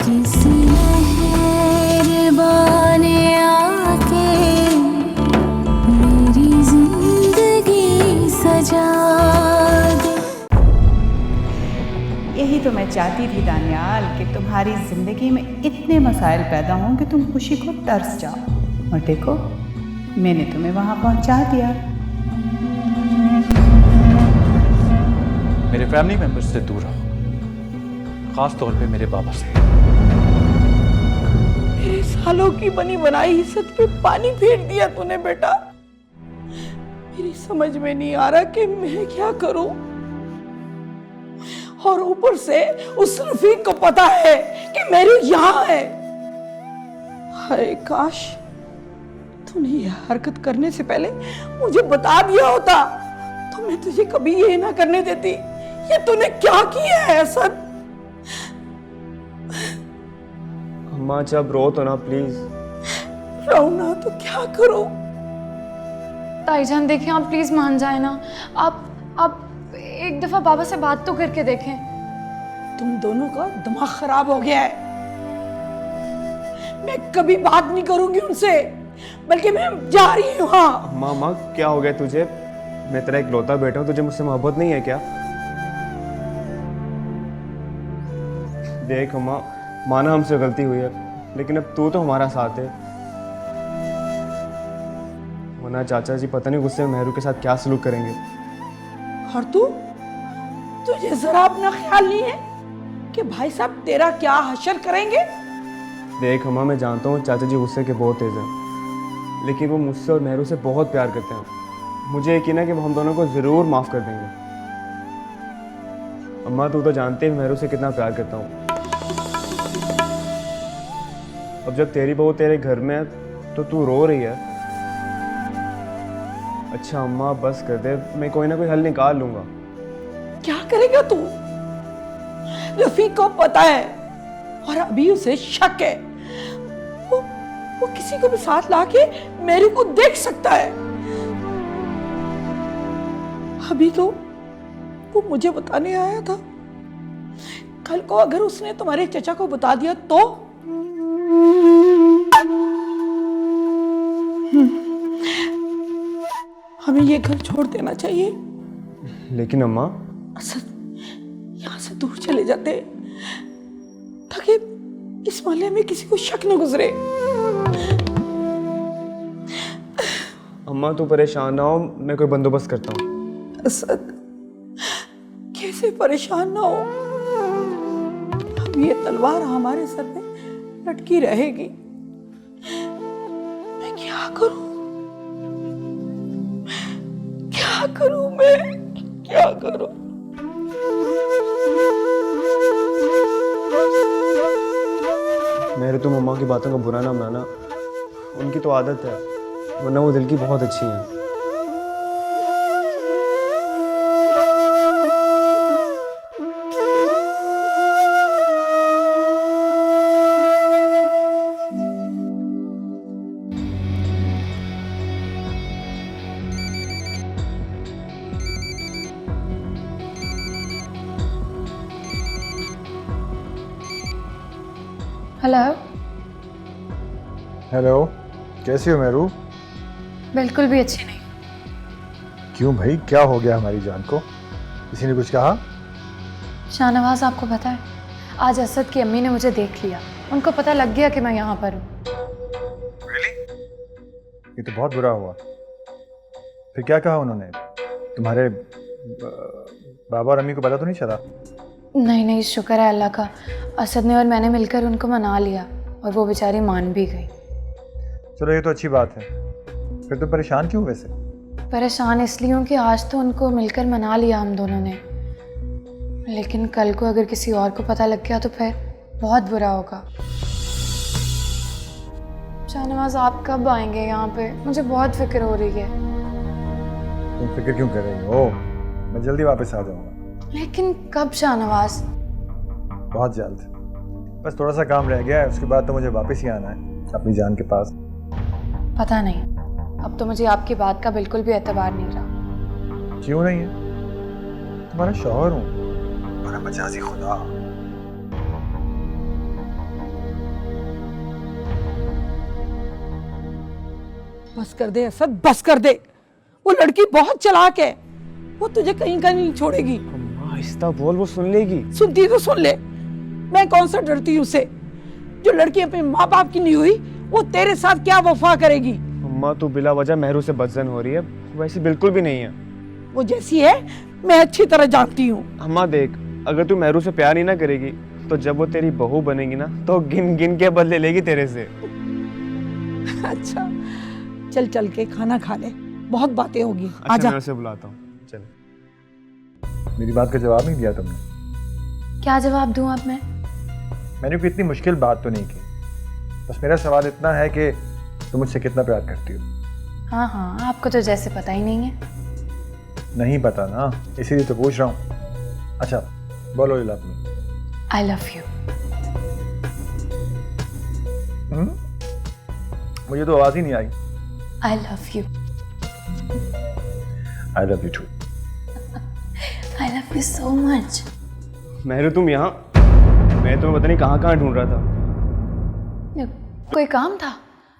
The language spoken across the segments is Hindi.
किसी मेहरबान आके मेरी जिंदगी सजा दे। यही तो मैं चाहती थी दानियाल कि तुम्हारी जिंदगी में इतने मसाइल पैदा हों कि तुम खुशी को तरस जाओ, और देखो मैंने तुम्हें वहां पहुंचा दिया। मेरे फैमिली मेंबर्स से दूर रहो, खास तौर पे मेरे बाबा से। मेरे सालों की बनी बनाई इज्जत पे पानी फेर दिया तूने बेटा। मेरी समझ में नहीं आ रहा कि मैं क्या करूं, और ऊपर से उस रफीक को पता है कि मेरी यहाँ है। हाय काश तूने ये हरकत करने से पहले मुझे बता दिया होता तो मैं तुझे कभी ये ना करने देती। ये तूने क्या किया है असद? अम्मा जब रो तो ना प्लीज। रो ना तो क्या करो? ताईजान देखिए, आप प्लीज मान जाए ना। आप एक दफा बाबा से बात तो करके देखें। तुम दोनों का दिमाग खराब हो गया है। मैं कभी बात नहीं करूंगी उनसे, बल्कि मैं जा रही हूँ। हाँ अम्मा अम्मा क्या हो गया तुझे? मैं तेरा इकलौता बेटा हूँ, तुझे मुझसे मोहब्बत नहीं है क्या? देख अम्मा, माना हमसे गलती हुई है, लेकिन अब तू तो हमारा साथ है। वरना चाचा जी पता नहीं गुस्से में मेहरू के साथ क्या सलूक करेंगे। और तुझे जरा अपना ख्याल नहीं है कि भाई साहब तेरा क्या हशर करेंगे? देख अम्मा, मैं जानता हूँ चाचा जी गुस्से के बहुत तेज हैं, लेकिन वो मुझसे और मेहरू से बहुत प्यार करते हैं। मुझे यकीन है कि वो हम दोनों को ज़रूर माफ़ कर देंगे। अम्मा तू तो जानते है मेहरू से कितना प्यार करता हूँ। अब जब तेरी बहू तेरे घर में है तो तू रो रही है। अच्छा अम्मा बस कर दे, मैं कोई ना कोई हल निकाल लूँगा। क्या करेगा तू? रफीक को पता है और अभी उसे शक है। वो किसी को भी साथ लाके मेरे को देख सकता है। अभी तो वो मुझे बताने आया था, कल को अगर उसने तुम्हारे चचा को बता दिया तो? हमें ये घर छोड़ देना चाहिए। लेकिन अम्मा असद, यहाँ से दूर चले जाते ताकि इस मामले में किसी को शक न गुजरे। अम्मा तू परेशान ना हो, मैं कोई बंदोबस्त करता हूँ। असद कैसे परेशान ना हो, अब ये तलवार हमारे सर पे लटकी रहेगी। मैं क्या करूं? क्या करूं? मैं क्या करूं? मेरे तुम अम्मा की बातों का बुरा ना माना, उनकी तो आदत है, वरना वो दिल की बहुत अच्छी हैं। हेलो। हेलो, कैसी हो मेरू? बिल्कुल भी अच्छी नहीं। क्यों भाई, क्या हो गया हमारी जान को? किसी ने कुछ कहा? शाहनवाज आपको पता है, आज असद की अम्मी ने मुझे देख लिया। उनको पता लग गया कि मैं यहाँ पर हूँ। Really? ये तो बहुत बुरा हुआ। फिर क्या कहा उन्होंने? तुम्हारे बाबा और अम्मी को पता तो नहीं चला? नहीं, शुक्र है अल्लाह का, असद ने और मैंने मिलकर उनको मना लिया और वो बेचारी मान भी गई। चलो ये तो अच्छी बात है। फिर तुम परेशान क्यों वैसे? परेशान इसलिए हूँ कि आज तो उनको मिलकर मना लिया हम दोनों ने, लेकिन कल को अगर किसी और को पता लग गया तो फिर बहुत बुरा होगा। शाहनवाज आप कब आएंगे यहाँ पे? मुझे बहुत फिक्र हो रही है। तुम फिक्र क्यों कर रही हो? मैं जल्दी वापस आ जाऊँगा। लेकिन कब शाहनवाज? बहुत जल्द। बस थोड़ा सा काम रह गया है, उसके बाद तो मुझे वापस ही आना है अपनी जान के पास। पता नहीं, अब तो मुझे आपकी बात का बिल्कुल भी एतबार नहीं रहा। क्यों नहीं है? तुम्हारा शौहर हूँ, तुम्हारा मजाजी खुदा। बस कर दे असद, बस कर दे। वो लड़की बहुत चालाक है, वो तुझे कहीं का नहीं छोड़ेगी। अम्मा आहिस्ता बोल, वो सुन लेगी। सुनती तो सुन ले, मैं कौन सा डरती हूँ उससे। जो लड़की अपने माँ बाप की नहीं हुई वो तेरे साथ क्या वफा करेगी। अम्मा तू बिला वजह मेहरू से बदजन हो रही है, वैसी बिल्कुल भी नहीं है। वो जैसी है मैं अच्छी तरह जानती हूँ। अम्मा देख, अगर तू मेहरू से प्यार ही ना करेगी तो जब वो तेरी बहू बनेगी ना तो गिन गिन के बदले लेगी तेरे से। अच्छा चल चल के खाना खा ले, बहुत बातें होगी। अच्छा आजा। मैं उसे बुलाता हूँ, चल। मेरी बात का जवाब नहीं दिया तुमने। क्या जवाब दूँ अब मैं? मैंने कोई इतनी मुश्किल बात तो नहीं की, बस मेरा सवाल इतना है कि तुम मुझसे कितना प्यार करती हो। हाँ हाँ, आपको तो जैसे पता ही नहीं है। नहीं पता ना, इसीलिए तो पूछ रहा हूँ। अच्छा बोलो you love me. I love you. मुझे तो आवाज ही नहीं आई। I love you. I love you too. I love you so much. Mehru तुम यहाँ? मैं तुम्हें पता नहीं कहाँ कहाँ ढूंढ रहा था। कोई काम था?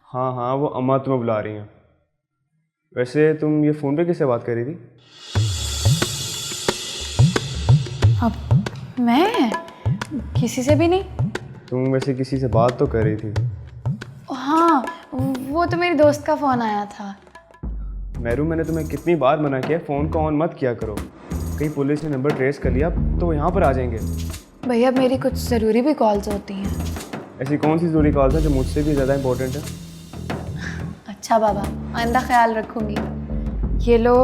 हाँ हाँ, वो अम्मा तुम्हें बुला रही हैं। वैसे तुम ये फ़ोन पे किससे बात कर रही थी? अब मैं किसी से भी नहीं। तुम वैसे किसी से बात तो कर रही थी। हाँ, वो तो मेरी दोस्त का फ़ोन आया था। मेहरू मैंने तुम्हें कितनी बार मना किया फ़ोन को ऑन मत किया करो, कहीं पुलिस ने नंबर ट्रेस कर लिया तो यहाँ पर आ जाएंगे। भैया मेरी कुछ ज़रूरी भी कॉल्स होती हैं। ऐसी कौन सी ज़रूरी कॉल है जो मुझसे भी ज़्यादा इंपॉर्टेंट है? अच्छा बाबा, आइंदा ख्याल रखूंगी। ये लो,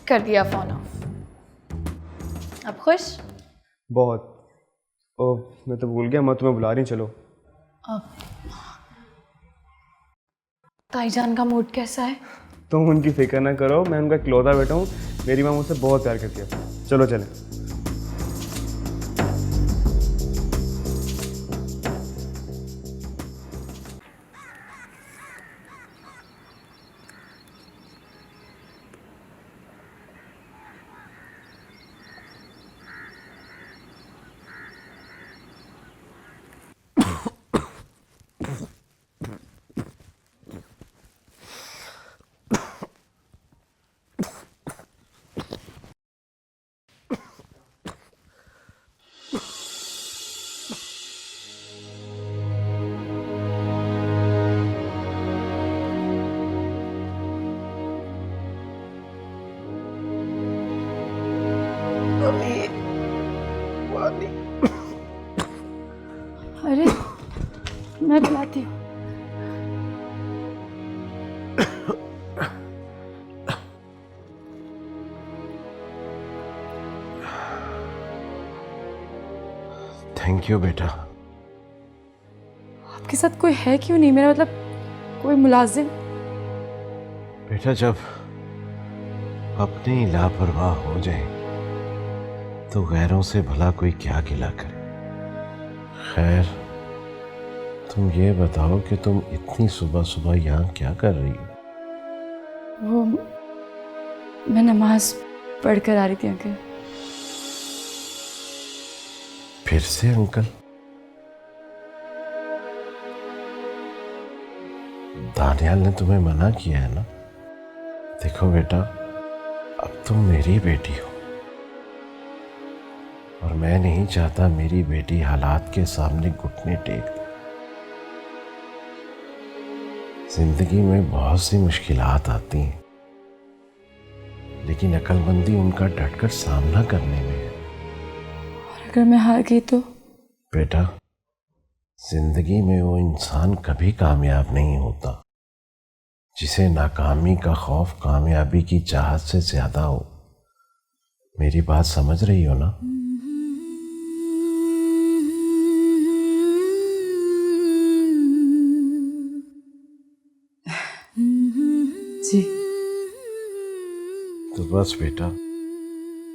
कर दिया फ़ोन ऑफ। अब खुश? बहुत। ओह मैं तो भूल गया, मैं तुम्हें बुला रही, चलो। अब ताईजान का मूड कैसा है? तुम उनकी फिक्र ना करो, मैं उनका इकलौता बेटा हूँ, मेरी माँ मुझसे बहुत प्यार करती है। चलो चलें। अरे मैं बुलाती हूँ। थैंक यू बेटा। आपके साथ कोई है क्यों नहीं? मेरा मतलब कोई मुलाजिम? बेटा जब अपनी लापरवाह हो जाए तो गैरों से भला कोई क्या गिला करे। खैर तुम ये बताओ कि तुम इतनी सुबह सुबह यहाँ क्या कर रही हो? वो मैं नमाज पढ़ कर आ रही थी अंकल। फिर से अंकल? दानियाल ने तुम्हें मना किया है ना? देखो बेटा, अब तुम मेरी बेटी हो और मैं नहीं चाहता मेरी बेटी हालात के सामने घुटने टेक दे। जिंदगी में बहुत सी मुश्किलात आती हैं, लेकिन अक्लमंदी उनका डटकर सामना करने में है। और अगर मैं हार गई तो? बेटा जिंदगी में वो इंसान कभी कामयाब नहीं होता जिसे नाकामी का खौफ कामयाबी की चाहत से ज्यादा हो। मेरी बात समझ रही हो ना? जी। तो बस बेटा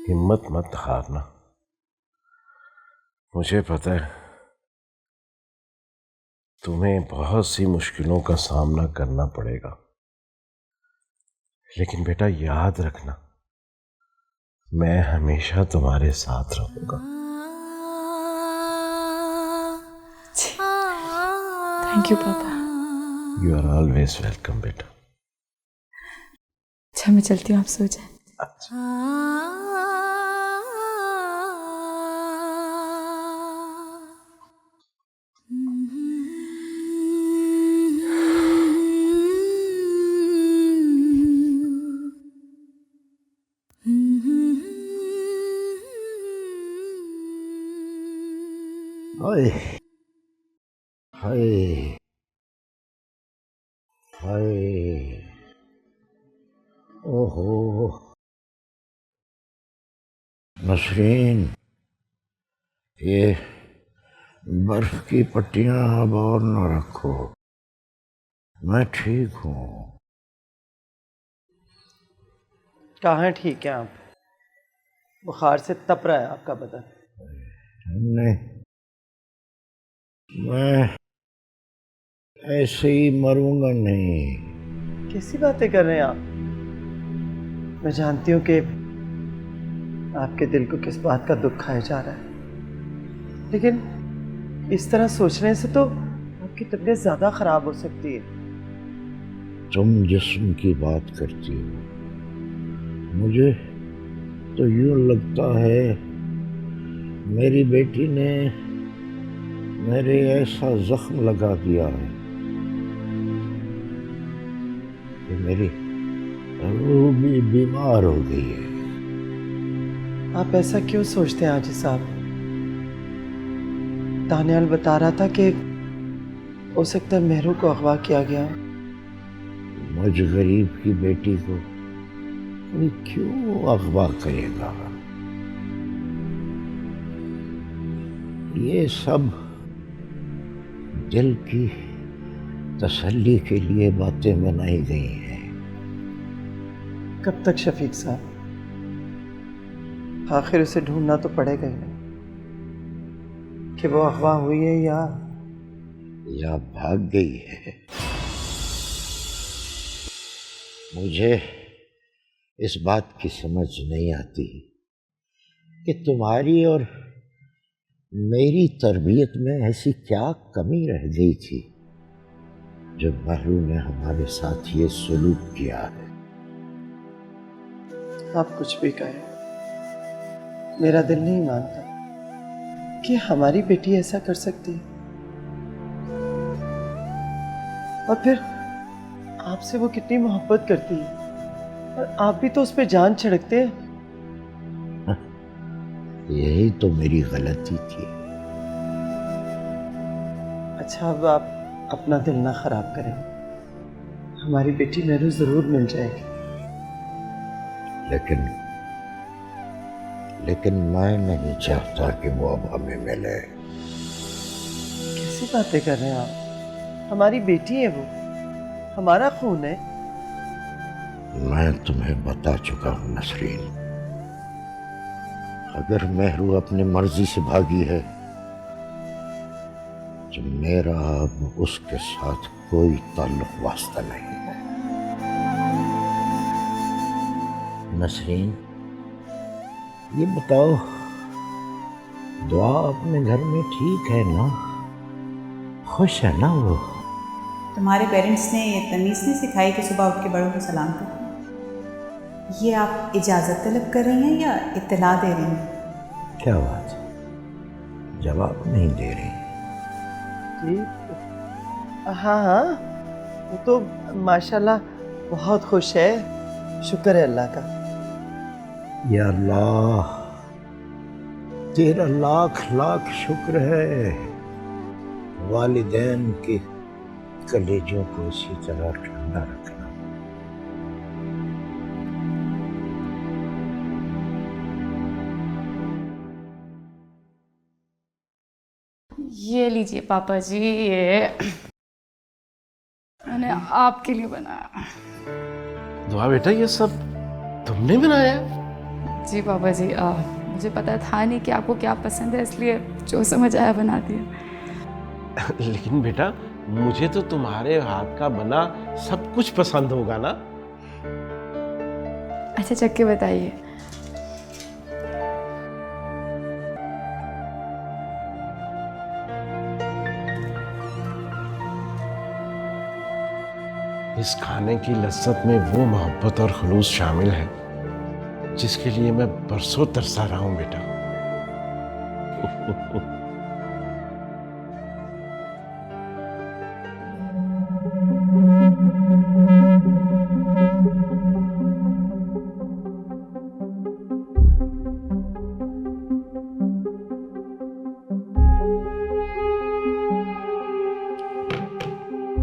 हिम्मत मत हारना। मुझे पता है तुम्हें बहुत सी मुश्किलों का सामना करना पड़ेगा, लेकिन बेटा याद रखना मैं हमेशा तुम्हारे साथ रहूंगा। थैंक यू पापा। यू आर ऑलवेज वेलकम बेटा। अच्छा मैं चलती हूँ, आप सो जाए। हाय हाय हाय, ओहो नसरीन, ये बर्फ की पट्टियां अब और न रखो, मैं ठीक हूँ। कहाँ ठीक है आप? बुखार से तप रहा है आपका बदन। नहीं, मैं ऐसे ही मरूंगा नहीं। कैसी बातें कर रहे हैं आप? मैं जानती हूँ कि आपके दिल को किस बात का दुख खाया जा रहा है, लेकिन इस तरह सोचने से तो आपकी तबीयत ज्यादा खराब हो सकती है। तुम जिस्म की बात करती हो, मुझे तो यूं लगता है मेरी बेटी ने मेरे ऐसा जख्म लगा दिया है कि मेरी रूह भी बीमार हो गई है। आप ऐसा क्यों सोचते हैं आजी साहब? दानियाल बता रहा था कि हो सकता है मेहरू को अगवा किया गया। मुझ गरीब की बेटी को कोई क्यों अगवा करेगा? ये सब दिल की तसल्ली के लिए बातें बनाई गई हैं। कब तक शफीक साहब? आखिर उसे ढूंढना तो पड़ेगा ही ना कि वो अगवा हुई है या भाग गई है। मुझे इस बात की समझ नहीं आती कि तुम्हारी और मेरी तरबियत में ऐसी क्या कमी रह गई थी जो महरू ने हमारे साथ ये सलूक किया है। आप कुछ भी कहें, मेरा दिल नहीं मानता कि हमारी बेटी ऐसा कर सकती है। और फिर आपसे वो कितनी मोहब्बत करती है और आप भी तो उस पर जान छिड़कते हैं। यही तो मेरी गलती थी। अच्छा, अब आप अपना दिल ना खराब करें। हमारी बेटी मेरू जरूर मिल जाएगी। लेकिन मैं नहीं चाहता कि वो अब हमें मिले। कैसी बातें कर रहे हैं आप? हमारी बेटी है वो, हमारा खून है। मैं तुम्हें बता चुका हूं नसरीन, अगर महरू अपनी मर्जी से भागी है तो मेरा अब उसके साथ कोई ताल्लुक वास्ता नहीं है। नसरीन, ये बताओ, दुआ अपने घर में ठीक है ना? खुश है ना वो? तुम्हारे पेरेंट्स ने ये तमीज़ नहीं सिखाई कि सुबह उठ के बड़ों को सलाम करो? ये आप इजाज़त तलब कर रही हैं या इत्तला दे रही हैं? क्या बात, जवाब नहीं दे रही? जी हाँ हाँ, वो तो माशाल्लाह बहुत खुश है, शुक्र है अल्लाह का। या अल्लाह, तेरा लाख लाख शुक्र है। वालिदैन के कलेजों को इसी तरह ठंडा रखना। ये लीजिए पापा जी, ये मैंने आपके लिए बनाया। दुआ बेटा, ये सब तुमने बनाया? जी पापा जी, मुझे पता था नहीं कि आपको क्या पसंद है, इसलिए जो समझ आया बना दिया। लेकिन बेटा, मुझे तो तुम्हारे हाथ का बना सब कुछ पसंद होगा ना? अच्छा चख के बताइए। इस खाने की लज्जत में वो मोहब्बत और खलूस शामिल है जिसके लिए मैं बरसों तरसा रहा हूं बेटा।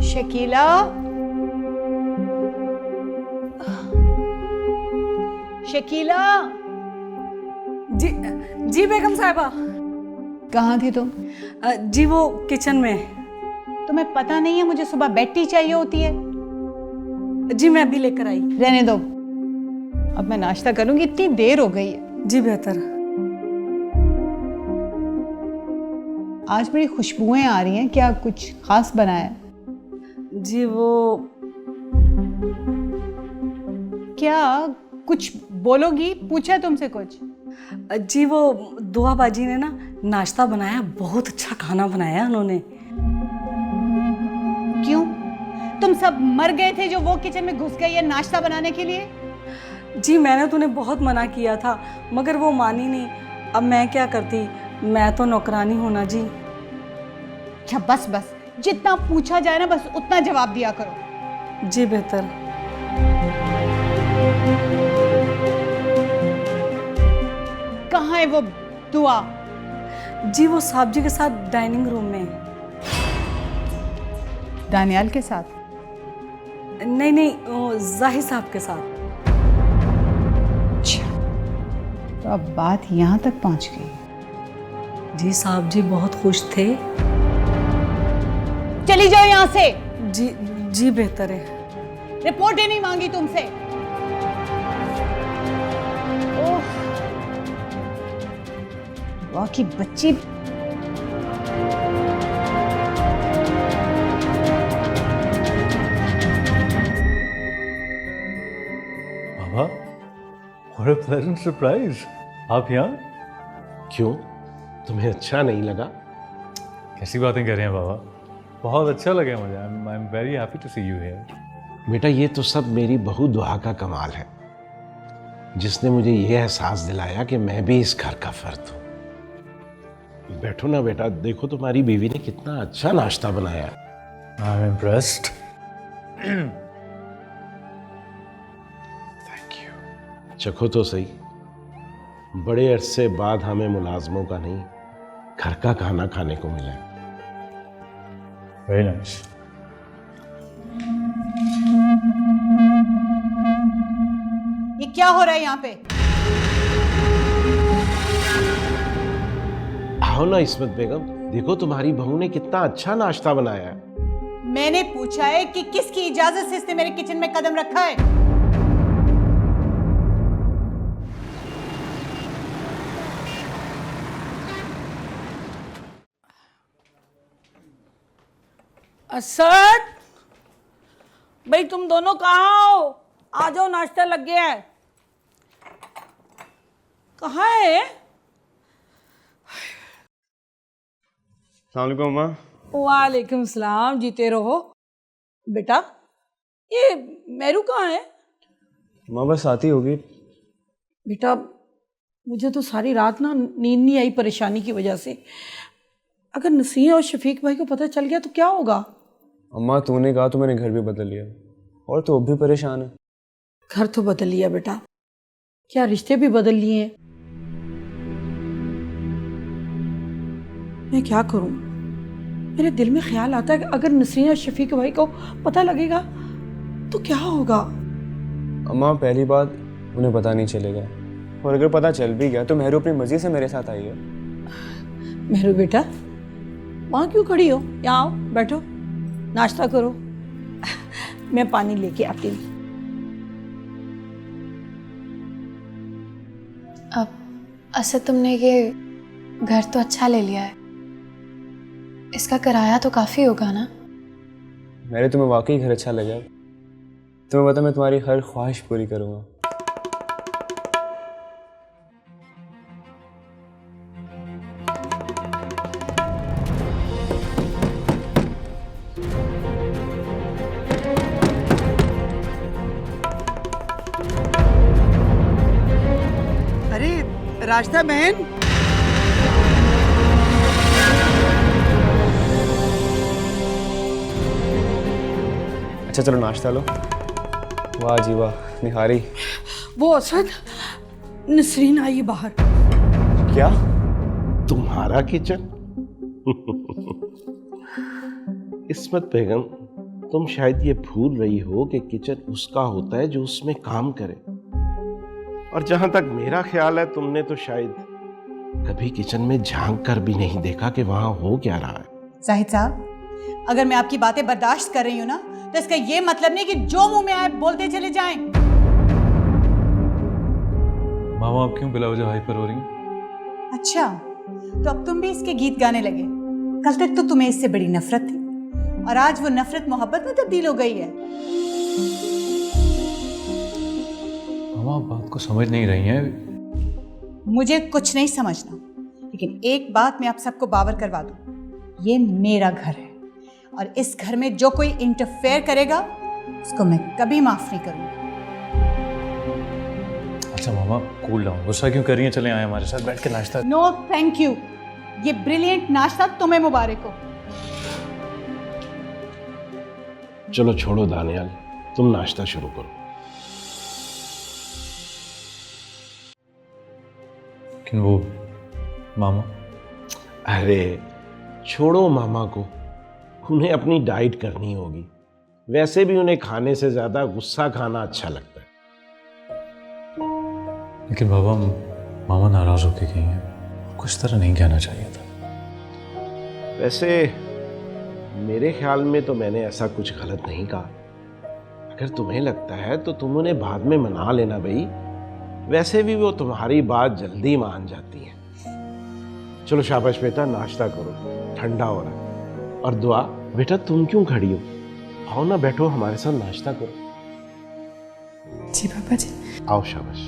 शकीला, शकीला, जी जी बेगम साहिबा। कहाँ थी तुम? जी वो किचन में। तुम्हें पता नहीं है मुझे सुबह बेड टी चाहिए होती है? जी मैं अभी लेकर आई। रहने दो, अब मैं नाश्ता करूंगी, इतनी देर हो गई है। जी बेहतर। आज बड़ी खुशबुएं आ रही हैं, क्या कुछ खास बनाया है? जी वो क्या कुछ बोलोगी? पूछा तुमसे कुछ? जी वो दुआ बाजी ने ना नाश्ता बनाया, बहुत अच्छा खाना बनाया उन्होंने। क्यों? तुम सब मर गए थे जो वो किचन में घुस गई है नाश्ता बनाने के लिए? जी मैंने तो उन्हें बहुत मना किया था मगर वो मानी नहीं। अब मैं क्या करती, मैं तो नौकरानी हूं ना जी। अच्छा बस बस, जितना पूछा जाए ना बस उतना जवाब दिया करो। जी बेहतर। कहाँ है वो दुआ? जी वो साहब जी के साथ डाइनिंग रूम में। दानियाल के साथ? नहीं नहीं, वो जाहिर साहब के साथ। अच्छा, तो अब बात यहाँ तक पहुँच गई। जी साहब जी बहुत खुश थे। चली जाओ यहाँ से। जी जी बेहतर है। रिपोर्ट ही नहीं मांगी तुमसे। ओह, वाह की बच्ची। बाबा, what a pleasant surprise. आप यहाँ? क्यों, तुम्हें अच्छा नहीं लगा? कैसी बातें कर रहे हैं बाबा? बहुत अच्छा लगा मुझे। I am very happy to see you here. बेटा ये तो सब मेरी बहू दुआ का कमाल है, जिसने मुझे ये एहसास दिलाया कि मैं भी इस घर का फर्द हूं। बैठो ना बेटा, देखो तुम्हारी बीवी ने कितना अच्छा नाश्ता बनाया है। I am impressed. Thank you. चखो तो सही, बड़े अरसे बाद हमें मुलाजमों का नहीं घर का खाना खाने को मिला है। Very nice. ये क्या हो रहा है यहाँ पे? आओ ना इस्मत बेगम, देखो तुम्हारी बहू ने कितना अच्छा नाश्ता बनाया है। मैंने पूछा है कि किसकी इजाजत से इसने मेरे किचन में कदम रखा है? असद भाई, तुम दोनों कहाँ हो? आ जाओ, नाश्ता लग गया है। कहाँ है? अस्सलाम वालेकुम अम्मा। वालेकुम सलाम, जीते रहो। बेटा ये मेरू कहाँ है? अम्मा बस आती होगी। बेटा मुझे तो सारी रात ना नींद नहीं आई परेशानी की वजह से। अगर नसीम और शफीक भाई को पता चल गया तो क्या होगा? अम्मा तूने कहा तो मैंने घर भी बदल लिया, और तो अब भी परेशान है। घर तो बदल लिया बेटा, क्या रिश्ते भी बदल लिए हैं? मैं क्या करूं? मेरे दिल में ख्याल आता है कि अगर नसरीन और शफीक भाई को पता लगेगा तो क्या होगा? अम्मा पहली बात, उन्हें पता नहीं चलेगा, और अगर पता चल भी गया तो मेहरू अपनी मर्जी से मेरे साथ आई है। मेहरू बेटा, वहाँ क्यों खड़ी हो? यहाँ आओ, बैठो, नाश्ता करो। मैं पानी लेके आती हूँ। अब असद तुमने ये घर तो अच्छा ले लिया है, इसका किराया तो काफ़ी होगा ना? मेरे तुम्हें वाकई घर अच्छा लगा, तुम्हें पता मैं तुम्हारी हर ख्वाहिश पूरी करूँगा। रास्ता बहन। अच्छा चलो नाश्ता लो। वाह जी वाह, निहारी। वो असद, नसरीन आई है बाहर। क्या? तुम्हारा किचन? इस्मत बेगम, तुम शायद ये भूल रही हो कि किचन उसका होता है जो उसमें काम करे। और जहां तक मेरा ख्याल है, तुमने तो शायद कभी किचन में झांक कर भी नहीं देखा कि वहां हो क्या रहा है। जाहिद साहब, अगर मैं आपकी बातें बर्दाश्त कर रही हूँ ना, तो इसका ये मतलब नहीं कि जो मुंह में आए बोलते चले जाएं। मामा आप क्यों बिला वजह हाइपर हो रही हैं? अच्छा, तो अब तुम भी इसके गीत गाने लगे। कल तक तो तुम्हें इससे बड़ी नफरत थी और आज वो नफरत मोहब्बत में तब्दील हो गई है। मामा आप बात को समझ नहीं रही हैं। मुझे कुछ नहीं समझना, लेकिन एक बात मैं आप सबको बावर करवा दूं, ये मेरा घर है और इस घर में जो कोई इंटरफेयर करेगा उसको मैं कभी माफ नहीं करूंगी। अच्छा मामा कूल डाउन, गुस्सा क्यों कर रही हैं? चले आए हमारे साथ, बैठ के नाश्ता। नो थैंक यू, ये ब्रिलियंट नाश्ता तुम्हें मुबारक हो। चलो छोड़ो दानियाल, तुम नाश्ता शुरू करो। लेकिन वो मामा, अरे छोड़ो मामा को, उन्हें अपनी डाइट करनी होगी। वैसे भी उन्हें खाने से ज्यादा गुस्सा खाना अच्छा लगता है। लेकिन बाबा मामा नाराज होके गई हैं, कुछ तरह नहीं कहना चाहिए था। वैसे मेरे ख्याल में तो मैंने ऐसा कुछ गलत नहीं कहा। अगर तुम्हें लगता है तो तुम उन्हें बाद में मना लेना भाई, वैसे भी वो तुम्हारी बात जल्दी मान जाती है। चलो शाबाश बेटा, नाश्ता करो, ठंडा हो रहा है। और दुआ बेटा, तुम क्यों खड़ी हो? आओ ना, बैठो हमारे साथ नाश्ता करो। जी पापा जी। आओ शाबाश।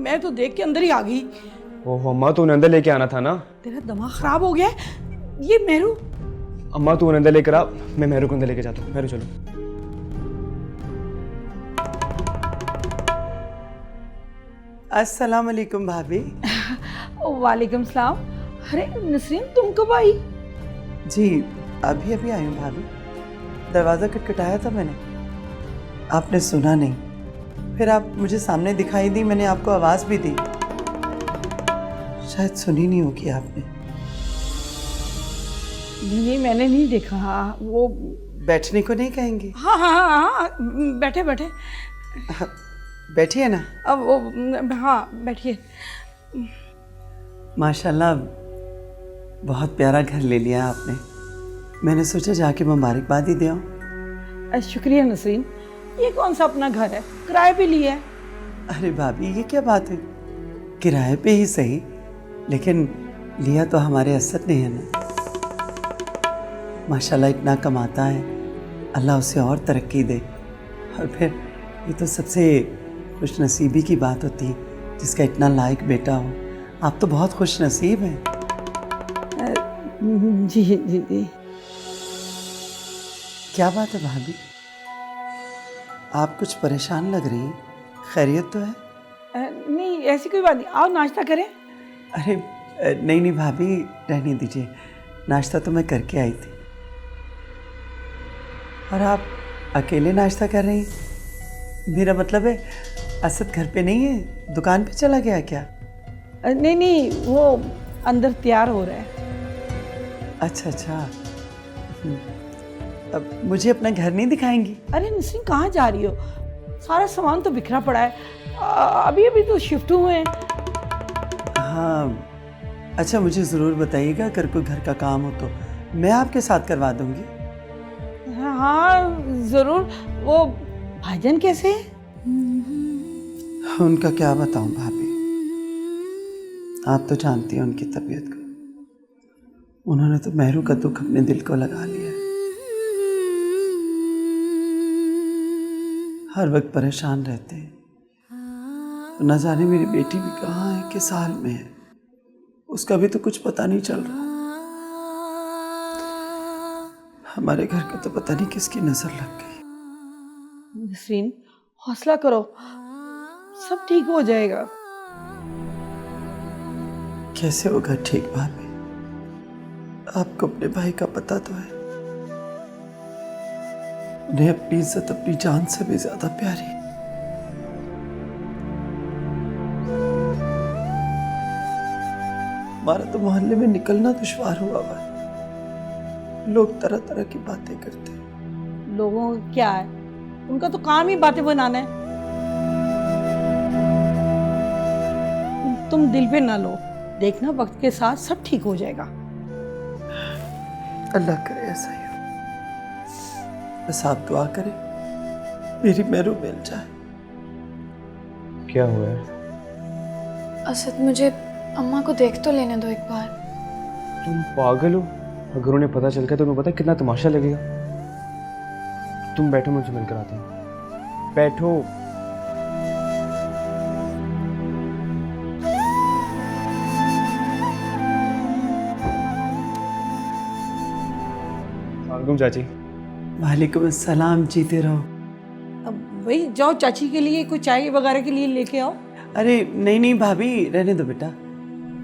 मैं तो देख के अंदर ही आ गई। ओह अम्मा, तू उन्हें अंदर लेके आना था ना। तेरा दिमाग खराब हो गया है? ये मेरू। अम्मा तू उन्हें अंदर लेकर आ, मैं मेहरू को अंदर लेके जाता हूँ। मेहरू चलो। अस्सलाम वालेकुम भाभी। वालेकुम सलाम। अरे नसरीन, तुम कब आई? जी अभी अभी आई हूँ भाभी। दरवाज़ा खटखटाया था मैंने, आपने सुना नहीं। फिर आप मुझे सामने दिखाई दी, मैंने आपको आवाज़ भी दी, शायद सुनी नहीं होगी आपने। नहीं मैंने नहीं देखा। हाँ वो बैठने को नहीं कहेंगे? हाँ हाँ हाँ हाँ, बैठे बैठे। बैठिए ना। अब वो हाँ बैठिए। माशाल्लाह बहुत प्यारा घर ले लिया आपने। मैंने सोचा जाके मुबारकबाद ही दे आऊं। शुक्रिया नसरीन, ये कौन सा अपना घर है, किराए पे लिया है। अरे भाभी ये क्या बात है, किराए पे ही सही, लेकिन लिया तो हमारे असद ने है ना। माशाल्लाह इतना कमाता है, अल्लाह उसे और तरक्की दे। और फिर ये तो सबसे खुश नसीबी की बात होती है जिसका इतना लायक बेटा हो। आप तो बहुत खुश नसीब हैं। जी जी जी। क्या बात है भाभी, आप कुछ परेशान लग रही हैं, खैरियत तो है? नहीं ऐसी कोई बात नहीं, आओ नाश्ता करें। अरे नहीं नहीं भाभी, रहने दीजिए, नाश्ता तो मैं करके आई थी। और आप अकेले नाश्ता कर रही हैं? मेरा मतलब है असद घर पे नहीं है, दुकान पे चला गया क्या? नहीं नहीं, वो अंदर तैयार हो रहा है। अच्छा अच्छा। अब मुझे अपना घर नहीं दिखाएंगी? अरे नसरीन कहाँ जा रही हो, सारा सामान तो बिखरा पड़ा है, अभी अभी तो शिफ्ट हुए हैं। हाँ अच्छा, मुझे ज़रूर बताइएगा अगर कोई घर का काम हो तो मैं आपके साथ करवा दूंगी। हाँ ज़रूर। वो भाईजान कैसे है? उनका क्या बताऊं भाभी, आप तो जानती हैं उनकी तबीयत को। उन्होंने तो मेहरू का दुख अपने दिल को लगा लिया है। हर वक्त परेशान रहते हैं। तो न जाने मेरी बेटी भी कहाँ है, किस हाल में है, उसका भी तो कुछ पता नहीं चल रहा। हमारे घर का तो पता नहीं किसकी नजर लग गई। नसरीन, हौसला करो, सब ठीक हो जाएगा। कैसे होगा ठीक भाभी? आपको अपने भाई का पता तो है, उन्हें अपनी इज्जत अपनी जान से भी ज्यादा प्यारी। हमारा तो मोहल्ले में निकलना दुश्वार हुआ हुआ है। लोग तरह तरह की बातें करते हैं। लोगों का क्या है, उनका तो काम ही बातें बनाना है। तुम दिल पे ना लो, देखना वक्त के साथ सब ठीक हो जाएगा। अल्लाह करे ऐसा ही हो। बस आप दुआ करें मेरी मेरू मिल जाए। क्या हुआ है? असद, मुझे अम्मा को देख तो लेने दो एक बार। तुम पागल हो? अगर उन्हें पता चल गया तो तुम्हें पता है कितना तमाशा लगेगा। तुम बैठो, मुझे मिलकर आता हूँ। बैठो। वालेकुम चाची। वालेकुम अस्सलाम, जीते रहो। अब वही जाओ, चाची के लिए कोई चाय वगैरह के लिए लेके आओ। अरे नहीं नहीं भाभी, रहने दो बेटा,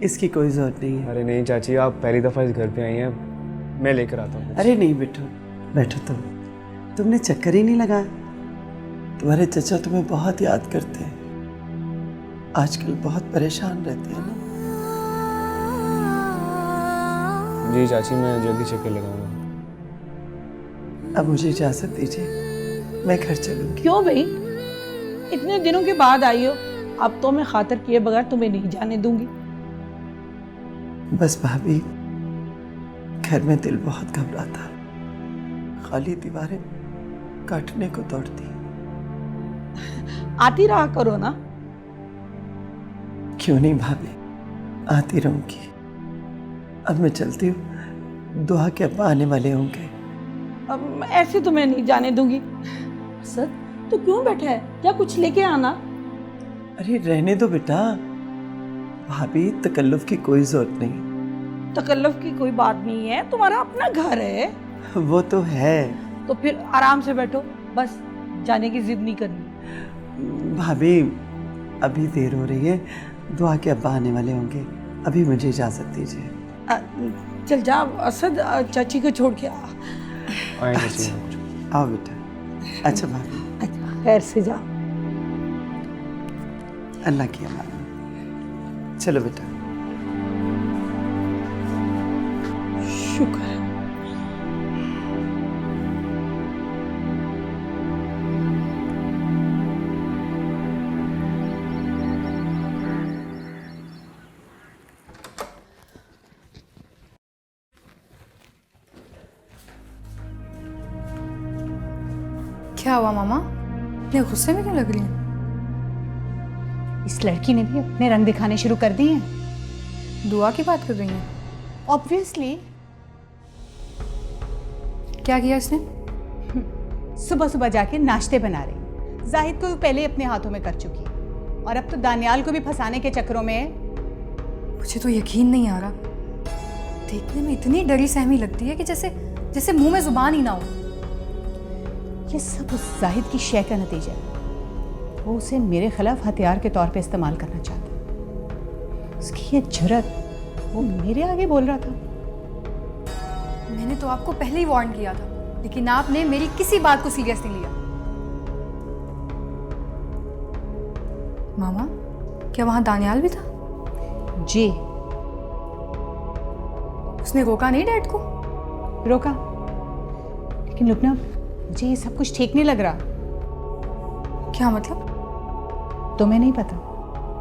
इसकी कोई जरूरत नहीं है। अरे नहीं चाची, आप पहली दफ़ा इस घर पे आई हैं, मैं लेकर आता हूँ। अरे नहीं बैठो बैठो। तुमने चक्कर ही नहीं लगाया। तुम्हारे चचा तुम्हें बहुत याद करते हैं, आजकल बहुत परेशान रहते हैं ना। जी चाची, मैं जल्दी चक्कर लगाऊंगा। अब मुझे इजाजत दीजिए, मैं घर चलूंगी। क्यों भाई, इतने दिनों के बाद आई हो, अब तो मैं खातर किए बगैर तुम्हें नहीं जाने दूंगी। बस भाभी, घर में दिल बहुत घबराता, खाली दीवारें काटने को दौड़ती। आती रहा करो ना। क्यों नहीं भाभी, आती रहूंगी। अब मैं चलती हूँ, दुआ के अब्बा आने वाले होंगे। अब ऐसे तो मैं नहीं जाने दूंगी। असद, तो क्यों बैठा है, क्या कुछ लेके आना। अरे रहने दो बेटा, भाभी तकल्लुफ की कोई जरूरत नहीं। तकल्लुफ की कोई बात नहीं है, तुम्हारा अपना घर है। वो तो है। तो फिर आराम से बैठो, बस जाने की जिद नहीं करनी। भाभी अभी देर हो रही है, दुआ के अब्बा आने वाले होंगे, अभी मुझे इजाजत दीजिए। चल जा असद, चाची को छोड़ के आ। आए चाची। आओ बेटा। अच्छा भाभी, खैर से जा। अल्लाह की अमान। चलो बेटा। शुक्र है। क्या हुआ मामा, इतने गुस्से में क्यों लग रही हैं? इस लड़की ने भी अपने रंग दिखाने शुरू कर दिए हैं। दुआ की बात कर रही हैं? ऑब्वियसली। क्या किया इसने? सुबह सुबह जाके नाश्ते बना रही, जाहिद को पहले ही अपने हाथों में कर चुकी है, और अब तो दानियाल को भी फंसाने के चक्करों में। मुझे तो यकीन नहीं आ रहा, देखने में इतनी डरी सहमी लगती है कि जैसे जैसे मुंह में जुबान ही ना हो। ये सब उस जाहिद की शय का नतीजा है। वो उसे मेरे खिलाफ हथियार के तौर पे इस्तेमाल करना चाहता है। उसकी ये जुर्रत, वो मेरे आगे बोल रहा था। मैंने तो आपको पहले ही वार्न किया था, लेकिन आपने मेरी किसी बात को सीरियस नहीं लिया। मामा, क्या वहां दानियाल भी था? जी। उसने रोका नहीं डैड को? रोका, लेकिन लुबना, मुझे ये सब कुछ ठीक नहीं लग रहा। क्या मतलब? तुम्हें नहीं पता,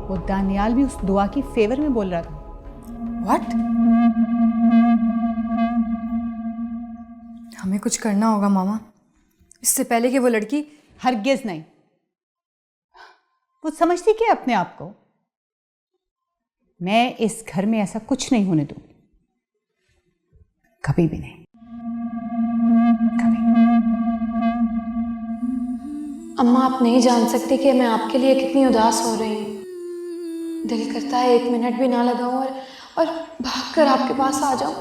वो दानियाल भी उस दुआ की फेवर में बोल रहा था। व्हाट? हमें कुछ करना होगा मामा, इससे पहले कि वो लड़की। हरगिज नहीं। वो समझती क्या अपने आप को? मैं इस घर में ऐसा कुछ नहीं होने दूंगी, कभी भी नहीं, कभी। अम्मा, आप नहीं जान सकती कि मैं आपके लिए कितनी उदास हो रही हूँ। दिल करता है 1 मिनट भी ना लगाऊं और भागकर आपके पास आ जाऊं।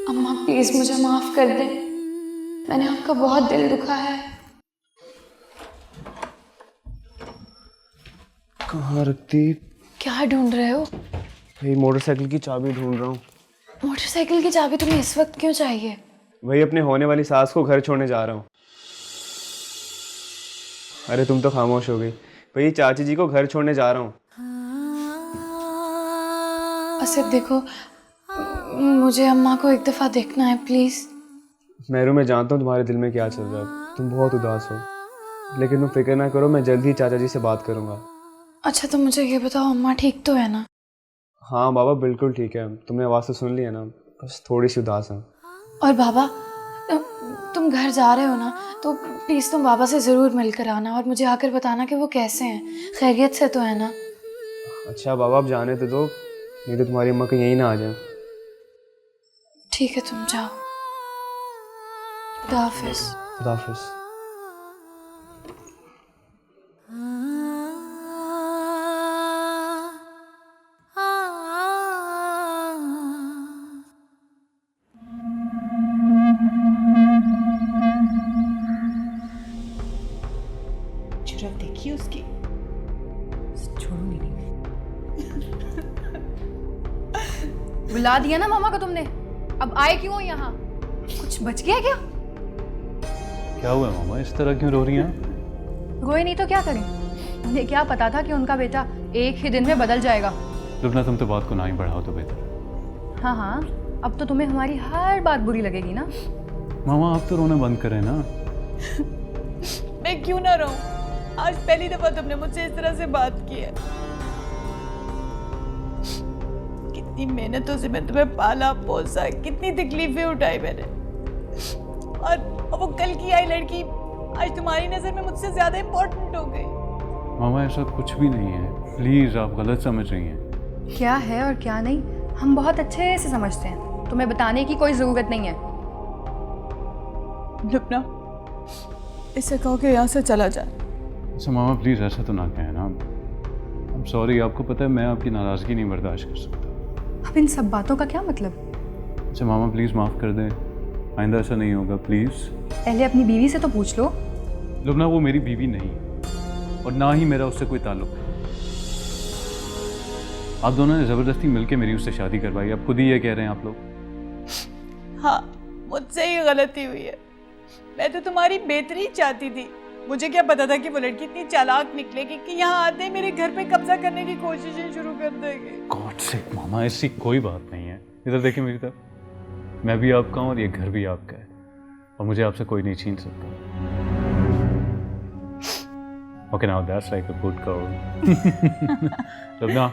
अम्मा प्लीज मुझे माफ कर दें, मैंने आपका बहुत दिल दुखा है। कहाँ रखती? क्या ढूंढ रहे हो? भाई मोटरसाइकिल की चाबी ढूंढ रहा हूँ। मोटरसाइकिल की चाबी तुम्हें इस वक्त क्यों चाहिए? वही अपने होने वाली सास को घर छोड़ने जा रहा हूँ। अरे तुम तो खामोश हो गई। भाई चाची जी को घर छोड़ने जा रहा हूँ। आसिफ देखो, मुझे अम्मा को एक दफ़ा देखना है प्लीज़। मेरू, मैं जानता हूँ तुम्हारे दिल में क्या चल रहा है, तुम बहुत उदास हो, लेकिन तुम फिक्र ना करो, मैं जल्द ही चाचा जी से बात करूँगा। अच्छा तो मुझे ये बताओ, अम्मा ठीक तो है ना? हाँ बाबा बिल्कुल ठीक है, तुमने आवाज़ तो सुन लिया ना, बस थोड़ी सी उदास है। और बाबा, तुम घर जा रहे हो ना, तो प्लीज़ तुम बाबा से ज़रूर मिलकर आना और मुझे आकर बताना कि वो कैसे हैं, खैरियत से तो है ना? अच्छा बाबा, आप जाने तो दो, नहीं तो तुम्हारी अम्मा कहीं यहीं ना आ जाए। ठीक है तुम जाओ। खुदा हाफिज़। खुदा हाफिज़। जरूरत देखिए उसकी, छोड़ूंगी नहीं। बुला दिया ना मामा को तुमने, अब आए क्यों हो यहाँ? कुछ बच गया क्या? क्या हुआ मामा, इस तरह क्यों रो रही हैं? रोए नहीं तो क्या करें, उन्हें क्या पता था कि उनका बेटा एक ही दिन में बदल जाएगा। लुबना तुम तो बात को ना ही बढ़ाओ तो बेहतर। हाँ हाँ, अब तो तुम्हें हमारी हर बात बुरी लगेगी ना। मामा आप तो रोना बंद करें ना। मैं क्यों ना रहूं, आज पहली दफा तुमने मुझसे इस तरह से बात की है। कितनी मेहनतों से मैं तुम्हें पाला पोसा, कितनी तकलीफें उठाई मैंने, और वो कल की आई लड़की आज तुम्हारी नजर में मुझसे ज्यादा इम्पोर्टेंट हो गई। मामा ऐसा कुछ भी नहीं है, प्लीज आप गलत समझ रही हैं। क्या है और क्या नहीं हम बहुत अच्छे से समझते हैं, तुम्हें बताने की कोई जरूरत नहीं है। लुबना, इसे कहो कि यहाँ से चला जाए। अच्छा मामा प्लीज ऐसा तो ना कहें ना, I'm सॉरी, आपको पता है मैं आपकी नाराजगी नहीं बर्दाश्त कर सकता। अब इन सब बातों का क्या मतलब? अच्छा मामा प्लीज माफ कर दें, आइंदा ऐसा नहीं होगा प्लीज। पहले अपनी बीवी से तो पूछ लो। लुबना वो मेरी बीवी नहीं है और ना ही मेरा उससे कोई ताल्लुक है। आप दोनों ने जबरदस्ती मिलके मेरी उससे शादी करवाई, आप खुद ही ये कह रहे हैं आप लोग। हाँ, मुझसे ही गलती हुई है, मैं तो तुम्हारी बेहतरी चाहती थी। मुझे क्या पता था कि वो लड़की इतनी चालाक निकलेगी कि यहाँ आते ही मेरे घर पे कब्जा करने की कोशिशें शुरू कर देगी। गॉड से मामा ऐसी कोई बात नहीं है, इधर देखिए मेरी तरफ, मैं भी आपका हूँ और ये घर भी आपका है और मुझे आपसे कोई नहीं छीन सकता। Okay now that's like a good girl. Lubna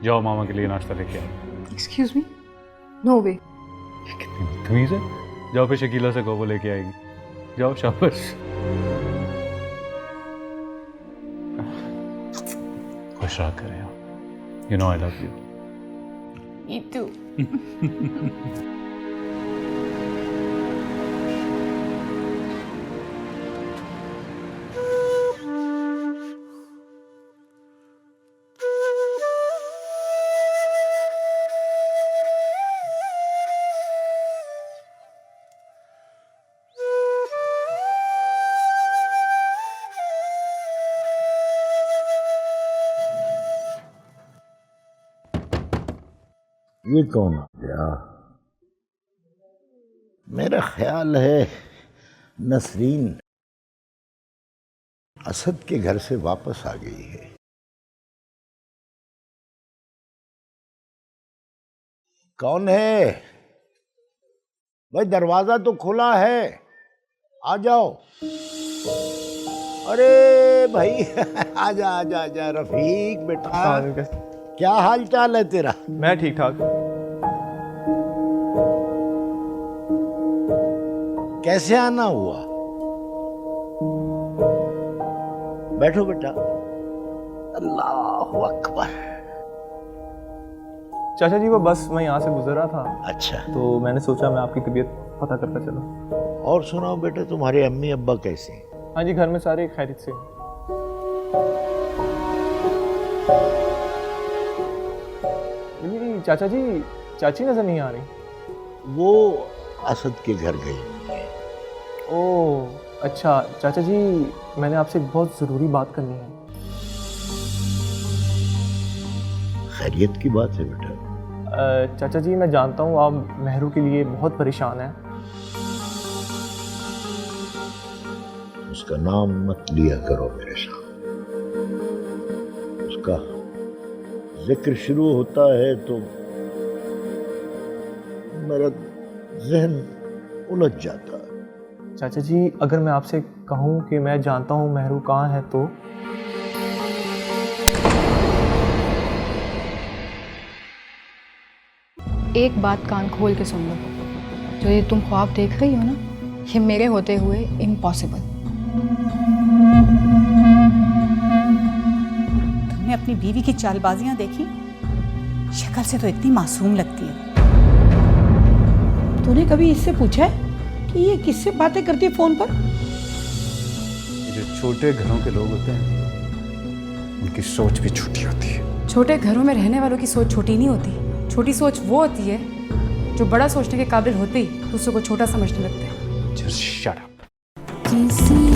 जाओ मामा के लिए नाश्ता लेके आओ। एक्सक्यूज मी, नो वे। कितनी बदतमीज है, जाओ फिर शकीला से कहो वो लेके आएगी, जाओ शाबाश। खुश रहा करें आप, you know I love you. Me too. ये कौन आ गया? मेरा ख्याल है नसरीन असद के घर से वापस आ गई है। कौन है भाई? दरवाजा तो खुला है, आ जाओ। अरे भाई आजा आजा आजा रफीक बेटा, क्या हाल चाल है तेरा? मैं ठीक ठाक। कैसे आना हुआ? बैठो बेटा। अल्लाह अकबर। चाचा जी वो बस मैं यहाँ से गुजर रहा था, अच्छा, तो मैंने सोचा मैं आपकी तबीयत पता करता चलूं। और सुनाओ बेटा, तुम्हारे अम्मी अब्बा कैसे हैं? हाँ जी, घर में सारे खैरियत से। मेरी चाचा जी, चाची नजर नहीं आ रही। वो असद के घर गई हुई है। ओह अच्छा, चाचा जी मैंने आपसे एक बहुत ज़रूरी बात करनी है। खैरियत की बात है बेटा? चाचा जी मैं जानता हूँ आप मेहरू के लिए बहुत परेशान हैं। उसका नाम मत लिया करो मेरे सामने। उसका जिक्र शुरू होता है तो मेरा जहन उलझ जाता है। चाचा जी अगर मैं आपसे कहूँ कि मैं जानता हूँ मेहरू कहाँ है तो? एक बात कान खोल के सुन लो, जो ये तुम ख्वाब देख रही हो ना, ये मेरे होते हुए इम्पॉसिबल। तुमने अपनी बीवी की चालबाजियां देखी? शक्ल से तो इतनी मासूम लगती है। तूने कभी इससे पूछा है कि ये किससे बातें करती है फोन पर? ये जो छोटे घरों के लोग होते हैं उनकी सोच भी छोटी होती है। छोटे घरों में रहने वालों की सोच छोटी नहीं होती। छोटी सोच वो होती है जो बड़ा सोचने के काबिल होते ही दूसरों को छोटा समझने लगते हैं। Just shut up. किसी